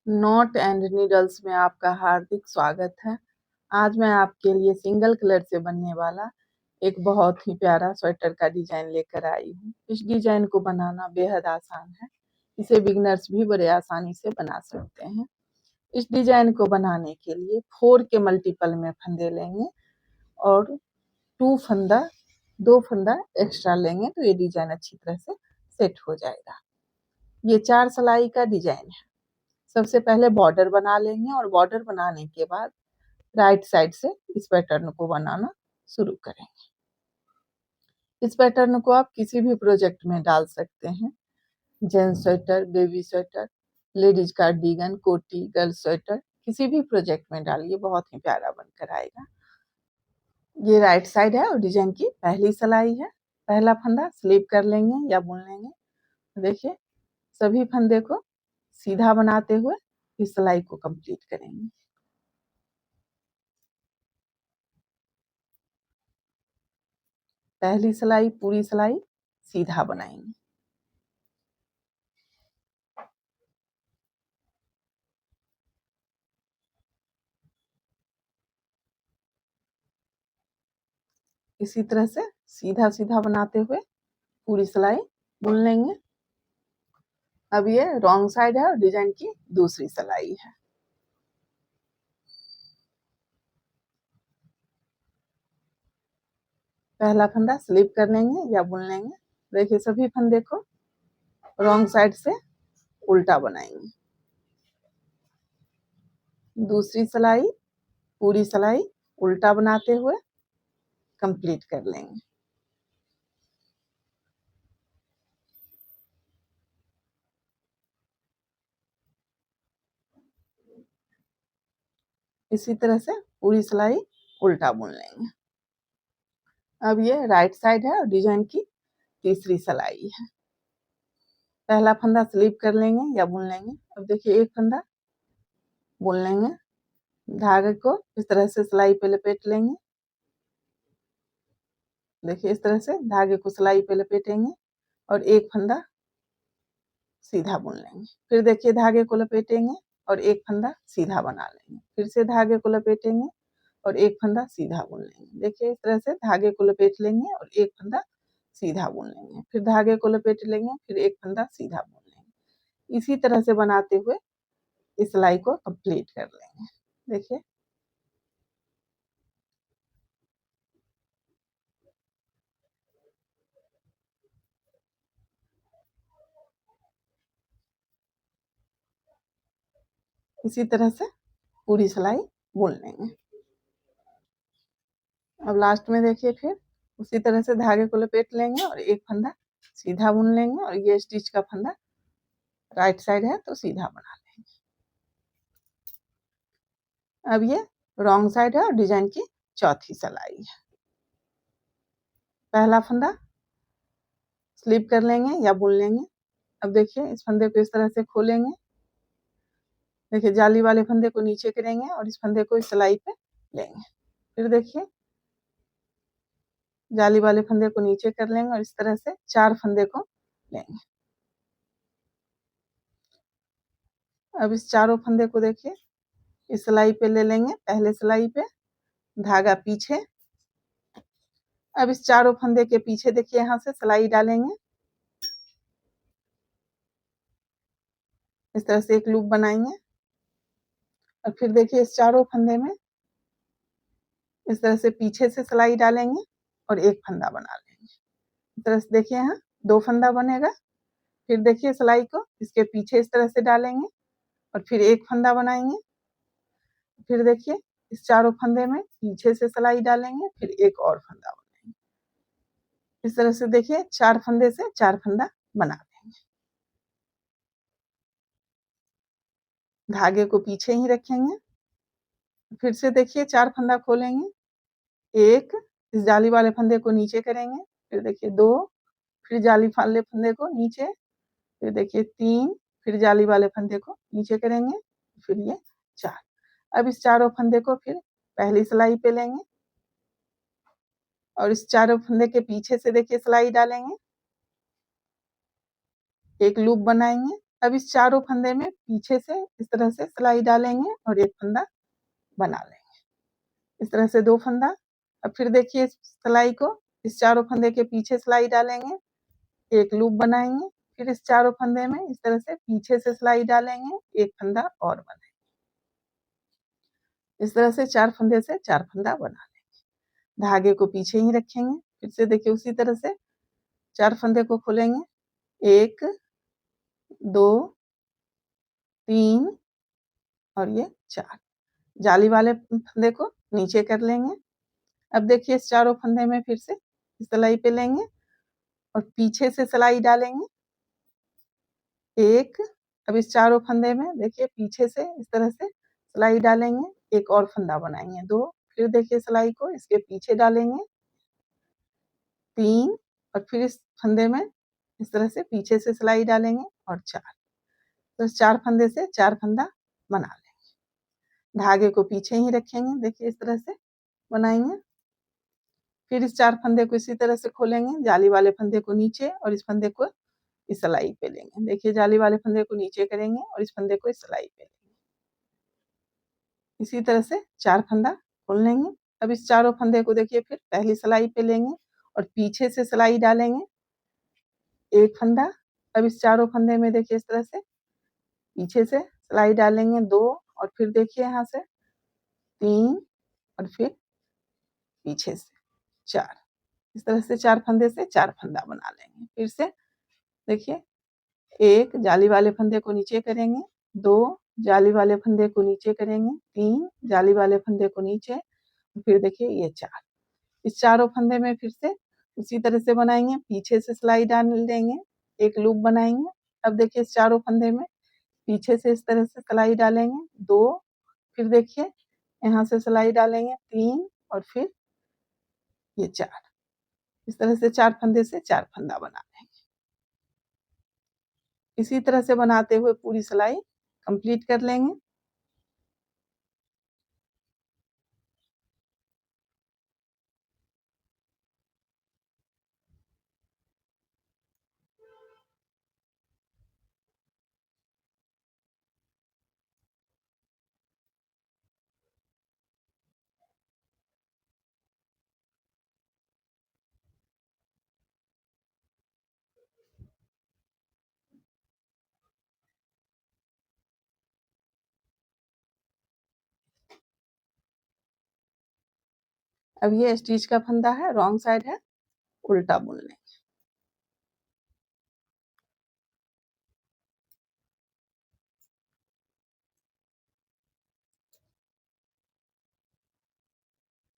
Not and needles में आपका हार्दिक स्वागत है। आज मैं आपके लिए सिंगल कलर से बनने वाला एक बहुत ही प्यारा स्वेटर का डिजाइन लेकर आई हूँ। इस डिजाइन को बनाना बेहद आसान है। इसे बिगनर्स भी बड़े आसानी से बना सकते हैं। इस डिजाइन को बनाने के लिए 4 के मल्टीपल में फंदे लेंगे और 2 फंदा एक्स्ट्रा लेंगे तो ये डिजाइन अच्छी तरह से सेट हो जाएगा। ये 4 सिलाई का डिजाइन है। सबसे पहले बॉर्डर बना लेंगे और बॉर्डर बनाने के बाद राइट साइड से इस पैटर्न को बनाना शुरू करेंगे। इस पैटर्न को आप किसी भी प्रोजेक्ट में डाल सकते हैं। Gents sweater, baby sweater, ladies cardigan, कोटी, गर्ल स्वेटर, किसी भी प्रोजेक्ट में डालिए, बहुत ही प्यारा बनकर आएगा। ये राइट साइड है और डिजाइन की पहली सिलाई है। पहला फंदा स्लिप कर लेंगे या बुन लेंगे। देखिए सभी फंदे को सीधा बनाते हुए इस सिलाई को कंप्लीट करेंगे। पहली सिलाई पूरी सिलाई सीधा बनाएंगे। इसी तरह से सीधा सीधा बनाते हुए पूरी सिलाई बुन लेंगे। अब ये रॉन्ग साइड है और डिजाइन की दूसरी सिलाई है। पहला फंदा स्लिप कर लेंगे या बुन लेंगे। देखिए सभी फंदे को रॉन्ग साइड से उल्टा बनाएंगे। दूसरी सिलाई पूरी सिलाई उल्टा बनाते हुए कंप्लीट कर लेंगे। इसी तरह से पूरी सिलाई उल्टा बुन लेंगे। अब ये राइट साइड है और डिजाइन की तीसरी सिलाई है। पहला फंदा स्लिप कर लेंगे या बुन लेंगे। अब देखिए एक फंदा बुन लेंगे। धागे को इस तरह से सिलाई पे लपेट लेंगे। देखिए इस तरह से धागे को सिलाई पे लपेटेंगे और एक फंदा सीधा बुन लेंगे। फिर देखिए धागे को लपेटेंगे और एक फंदा सीधा बना लेंगे। फिर से धागे को लपेटेंगे और एक फंदा सीधा बुन लेंगे। देखिए इस तरह से धागे को लपेट लेंगे और एक फंदा सीधा बुन लेंगे। फिर धागे को लपेट लेंगे, फिर एक फंदा सीधा बुन लेंगे। इसी तरह से बनाते हुए इस सिलाई को कंप्लीट कर लेंगे। देखिए इसी तरह से पूरी सिलाई बुन लेंगे। अब लास्ट में देखिए फिर उसी तरह से धागे को लपेट लेंगे और एक फंदा सीधा बुन लेंगे और ये स्टिच का फंदा राइट साइड है तो सीधा बना लेंगे। अब ये रॉन्ग साइड है और डिजाइन की चौथी सिलाई है। पहला फंदा स्लिप कर लेंगे या बुन लेंगे। अब देखिए इस फंदे को इस तरह से खोलेंगे। देखिए जाली वाले फंदे को नीचे करेंगे और इस फंदे को इस सिलाई पे लेंगे। फिर देखिए जाली वाले फंदे को नीचे कर लेंगे और इस तरह से 4 फंदे को लेंगे। अब इस चारों फंदे को देखिए इस सिलाई पे ले लेंगे। पहले सिलाई पे धागा पीछे। अब इस चारों फंदे के पीछे देखिए यहाँ से सिलाई डालेंगे। इस तरह से एक लूप बनाएंगे और फिर देखिए इस चारों फंदे में इस तरह से पीछे से सिलाई डालेंगे और एक फंदा बना लेंगे। इस तरह से देखिए यहाँ 2 फंदा बनेगा। फिर देखिए सिलाई को इसके पीछे इस तरह से डालेंगे और फिर एक फंदा बनाएंगे। फिर देखिए इस चारों फंदे में पीछे से सिलाई डालेंगे, फिर एक और फंदा बनाएंगे। इस तरह से देखिए 4 फंदे से 4 फंदा बना देंगे। धागे को पीछे ही रखेंगे। फिर से देखिए 4 फंदा खोलेंगे। 1 इस जाली वाले फंदे को नीचे करेंगे। फिर देखिए 2 फिर जाली वाले फंदे को नीचे। फिर देखिए 3 फिर जाली वाले फंदे को नीचे करेंगे। फिर ये 4। अब इस चारों फंदे को फिर पहली सिलाई पे लेंगे और इस चारों फंदे के पीछे से देखिए सिलाई डालेंगे एक लूप बनाएंगे। अब इस चारों फंदे में पीछे से इस तरह से सिलाई डालेंगे और एक फंदा बना लेंगे। इस तरह से 2 फंदा। अब फिर देखिए इस सिलाई को इस चारों फंदे के पीछे सिलाई डालेंगे, एक लूप बनाएंगे, फिर इस चारों फंदे में इस तरह से पीछे से सिलाई डालेंगे, एक फंदा और बनाएंगे। इस तरह से 4 फंदे से 4 फंदा बना लेंगे। धागे को पीछे ही रखेंगे। फिर से देखिए उसी तरह से 4 फंदे को खोलेंगे, 1 2 3 और ये 4। जाली वाले फंदे को नीचे कर लेंगे। अब देखिए इस चारों फंदे में फिर से सिलाई पे लेंगे और पीछे से सिलाई डालेंगे, 1। अब इस चारों फंदे में देखिए पीछे से इस तरह से सिलाई डालेंगे, एक और फंदा बनाएंगे, 2। फिर देखिए सिलाई को इसके पीछे डालेंगे, 3। और फिर इस फंदे में इस तरह से पीछे से सिलाई डालेंगे और 4। तो इस 4 फंदे से 4 फंदा बना लेंगे। धागे को पीछे ही रखेंगे, देखिए इस तरह से बनाएंगे। फिर इस 4 फंदे को इसी तरह से खोलेंगे, जाली वाले फंदे को नीचे और इस फंदे को इस सिलाई पे लेंगे। देखिए जाली वाले फंदे को नीचे करेंगे और इस फंदे को इस सिलाई पे लेंगे। इसी तरह से 4 फंदा खोल लेंगे। अब इस चारों फंदे को देखिए फिर पहली सिलाई पे लेंगे और पीछे से सिलाई डालेंगे, एक फंदा। अब इस चारों फंदे में देखिए इस तरह से पीछे से सिलाई डालेंगे, 2। और फिर देखिए यहाँ से 3 और फिर पीछे से 4। इस तरह से 4 फंदे से 4 फंदा बना लेंगे। फिर से देखिए 1 जाली वाले फंदे को नीचे करेंगे, 2 जाली वाले फंदे को नीचे करेंगे, 3 जाली वाले फंदे को नीचे, फिर देखिए ये 4। इस चारों फंदे में फिर से उसी तरह से बनाएंगे, पीछे से सिलाई डाल देंगे, एक लूप बनाएंगे। अब देखिए इस चारों फंदे में पीछे से इस तरह से सिलाई डालेंगे, 2। फिर देखिए यहाँ से सिलाई डालेंगे, 3 और फिर ये 4। इस तरह से 4 फंदे से 4 फंदा बना लेंगे। इसी तरह से बनाते हुए पूरी सिलाई कंप्लीट कर लेंगे। अब ये स्टिच का फंदा है, रॉन्ग साइड है, उल्टा बुन लेंगे।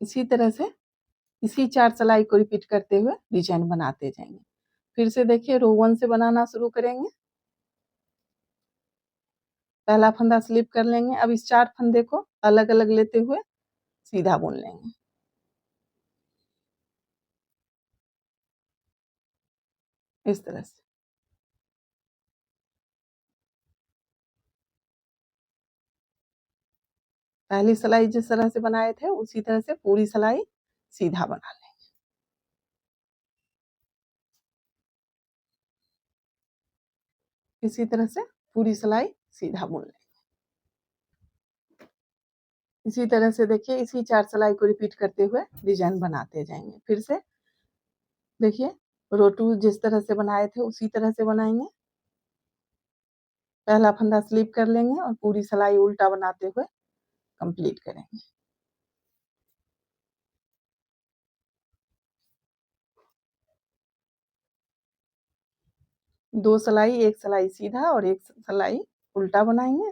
इसी तरह से इसी 4 सिलाई को रिपीट करते हुए डिजाइन बनाते जाएंगे। फिर से देखिए रो 1 से बनाना शुरू करेंगे। पहला फंदा स्लिप कर लेंगे। अब इस 4 फंदे को अलग अलग लेते हुए सीधा बुन लेंगे। इस तरह से पहली सिलाई जिस तरह से बनाए थे उसी तरह से पूरी सिलाई सीधा बना लें। इसी तरह से पूरी सिलाई सीधा बुन लें। इसी तरह से देखिए इसी 4 सिलाई को रिपीट करते हुए डिजाइन बनाते जाएंगे। फिर से देखिए रो 2 जिस तरह से बनाए थे उसी तरह से बनाएंगे। पहला फंदा स्लिप कर लेंगे और पूरी सिलाई उल्टा बनाते हुए कंप्लीट करेंगे। दो सिलाई, एक सिलाई सीधा और एक सिलाई उल्टा बनाएंगे।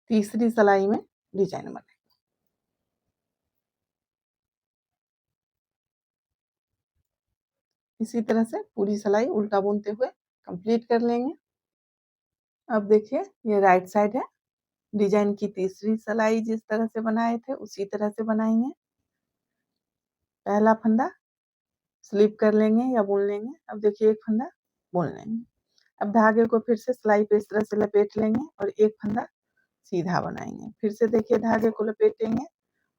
तीसरी सिलाई में डिजाइन बनाएंगे। इसी तरह से पूरी सिलाई उल्टा बुनते हुए कंप्लीट कर लेंगे। अब देखिए ये राइट साइड है। डिजाइन की तीसरी सिलाई जिस तरह से बनाए थे उसी तरह से बनाएंगे। पहला फंदा स्लिप कर लेंगे या बुन लेंगे। अब देखिए एक फंदा बुन लेंगे। अब धागे को फिर से सिलाई पे इस तरह से लपेट लेंगे और एक फंदा सीधा बनाएंगे। फिर से देखिए धागे को लपेटेंगे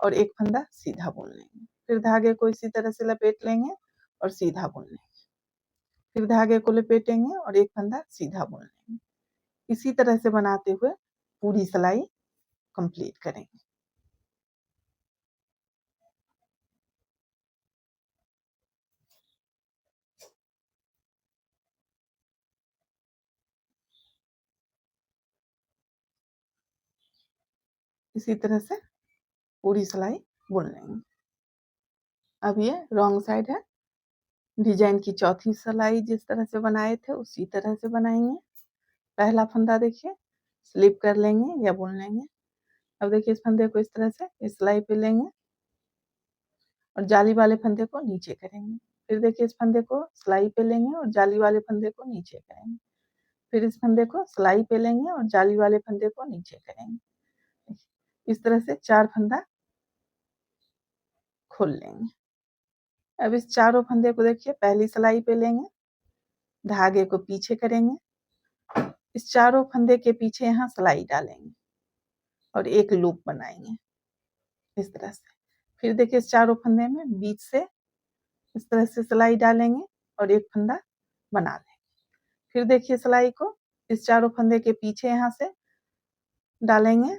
और एक फंदा सीधा बुन लेंगे। फिर धागे को इसी तरह से लपेट लेंगे और सीधा बुन लेंगे। फिर धागे को लपेटेंगे और एक फंदा सीधा बुन लेंगे। इसी तरह से बनाते हुए पूरी सिलाई कंप्लीट करेंगे। इसी तरह से पूरी सिलाई बुन लेंगे। अब ये रॉन्ग साइड है। डिजाइन की चौथी सिलाई जिस तरह से बनाए थे उसी तरह से बनाएंगे। पहला फंदा देखिए स्लिप कर लेंगे या बुन लेंगे। अब देखिए इस फंदे को इस तरह से इस सिलाई पे लेंगे और जाली वाले फंदे को नीचे करेंगे। फिर देखिए इस फंदे को सिलाई पे लेंगे और जाली वाले फंदे को नीचे करेंगे। फिर इस फंदे को सिलाई पे लेंगे और जाली वाले फंदे को नीचे करेंगे। इस तरह से 4 फंदा खोल लेंगे। अब इस चारों फंदे को देखिए पहली सिलाई पे लेंगे, धागे को पीछे करेंगे, इस चारों फंदे के पीछे यहाँ सिलाई डालेंगे और एक लूप बनाएंगे इस तरह से। फिर देखिए इस चारों फंदे में बीच से इस तरह से सिलाई डालेंगे और एक फंदा बना लेंगे। फिर देखिए सिलाई को इस चारों फंदे के पीछे यहाँ से डालेंगे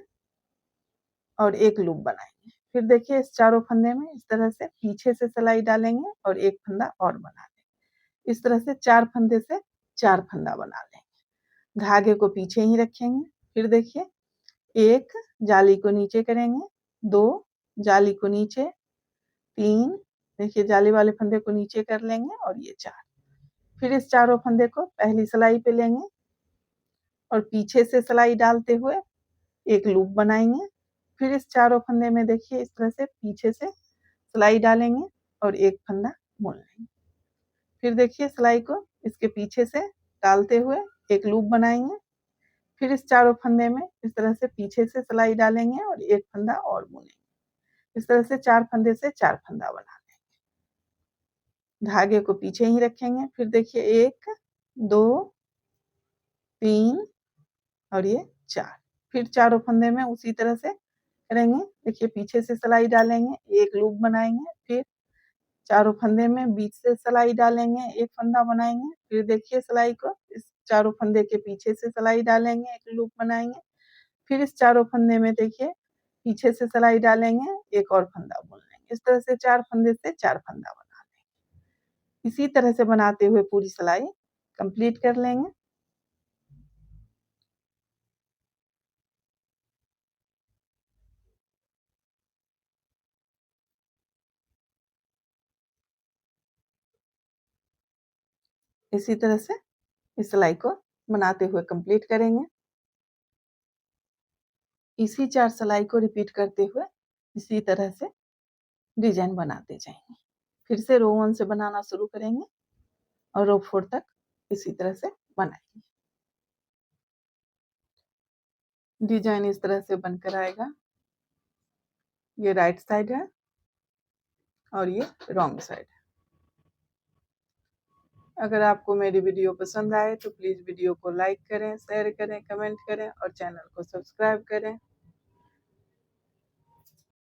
और एक लूप बनाएंगे। फिर देखिए इस चारों फंदे में इस तरह से पीछे से सिलाई डालेंगे और एक फंदा और बना लेंगे। इस तरह से 4 फंदे से 4 फंदा बना लेंगे। धागे को पीछे ही रखेंगे। फिर देखिए 1 जाली को नीचे करेंगे, 2 जाली को नीचे, 3 देखिए जाली वाले फंदे को नीचे कर लेंगे और ये 4। फिर इस चारों फंदे को पहली सिलाई पे लेंगे और पीछे से सिलाई डालते हुए एक लूप बनाएंगे। फिर इस चारों फंदे में देखिए इस तरह से पीछे से सिलाई डालेंगे और एक फंदा बुन लेंगे। फिर देखिए सिलाई को इसके पीछे से डालते हुए एक लूप बनाएंगे। फिर इस चारों फंदे में इस तरह से पीछे से सिलाई डालेंगे और एक फंदा और बुनेंगे। इस तरह से 4 फंदे से 4 फंदा बना लेंगे। धागे को पीछे ही रखेंगे। फिर देखिए 1, 2, 3 और ये 4। फिर चारों फंदे में उसी तरह से करेंगे। देखिए पीछे से सिलाई डालेंगे, एक लूप बनाएंगे, फिर चारों फंदे में बीच से सिलाई डालेंगे, एक फंदा बनाएंगे। फिर देखिए सिलाई को इस चारों फंदे के पीछे से सिलाई डालेंगे, एक लूप बनाएंगे। फिर इस चारों फंदे में देखिए पीछे से सिलाई डालेंगे, एक और फंदा बुन लेंगे। इस तरह से 4 फंदे से 4 फंदा बना लेंगे। इसी तरह से बनाते हुए पूरी सिलाई कंप्लीट कर लेंगे। इसी तरह से इस सिलाई को बनाते हुए कंप्लीट करेंगे। इसी 4 सिलाई को रिपीट करते हुए इसी तरह से डिजाइन बनाते जाएंगे। फिर से रो 1 से बनाना शुरू करेंगे और रो 4 तक इसी तरह से बनाएंगे। डिजाइन इस तरह से बनकर आएगा। ये राइट साइड है और ये रॉन्ग साइड है। अगर आपको मेरी वीडियो पसंद आए तो प्लीज़ वीडियो को लाइक करें, शेयर करें, कमेंट करें और चैनल को सब्सक्राइब करें।